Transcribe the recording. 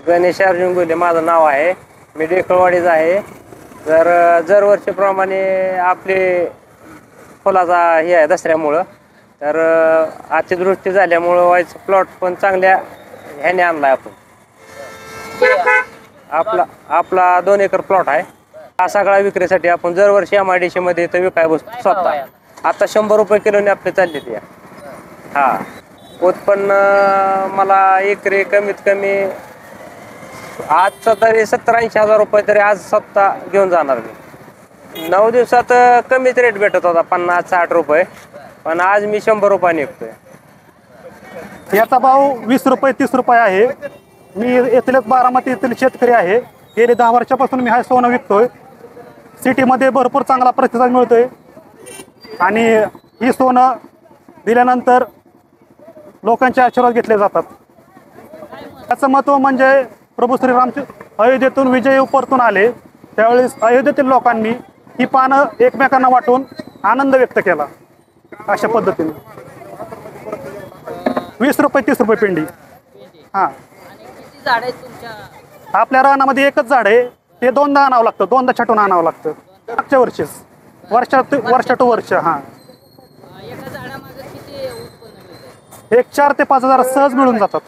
गणेश अर्जुन गुले माझं नाव आहे. मी डेकळवाडीचा आहे. तर दरवर्षीप्रमाणे आपले फुलाचा हे आहे दसऱ्यामुळं. तर अतिवृष्टी झाल्यामुळं व्हायचं प्लॉट पण चांगल्या ह्याने आणला आपण. आपला 2 एकर प्लॉट आहे. हा सगळा विक्रीसाठी आपण दरवर्षी MIDC मध्ये इथं विकाय बसतो स्वतः. आता 100 रुपये किलोने आपले चालले ते. हा उत्पन्न मला एकरी कमीत कमी आजचं तरी 70-80 हजार रुपये तरी आज स्वतः घेऊन जाणार मी. 9 दिवसात कमीच रेट भेटत होता 50-60 रुपये, पण आज मी 100 रुपयाने विकतोय. याचा भाव 20 रुपये 30 रुपये आहे. मी येथील बारामती येथील शेतकरी आहे. गेली 10 वर्षापासून मी हा सोनं विकतोय. सिटीमध्ये भरपूर चांगला प्रतिसाद मिळतोय आणि ही सोनं दिल्यानंतर लोकांचे आशीर्वाद घेतले जातात. याचं महत्त्व म्हणजे प्रभू श्रीरामचे अयोध्येतून विजय परतून आले त्यावेळेस अयोध्येतील लोकांनी ही पानं एकमेकांना वाटून आनंद व्यक्त केला. अशा पद्धतीने 20 रुपये 30 रुपये पिंडी. हां, आपल्या रानामध्ये एकच झाड आहे. ते 2दा आणावं लागतं, 2दा छाटून आणावं लागतं. मागच्या वर्षीच वर्ष टू वर्ष. हां, एक 4 ते 5 हजार सहज मिळून जातात.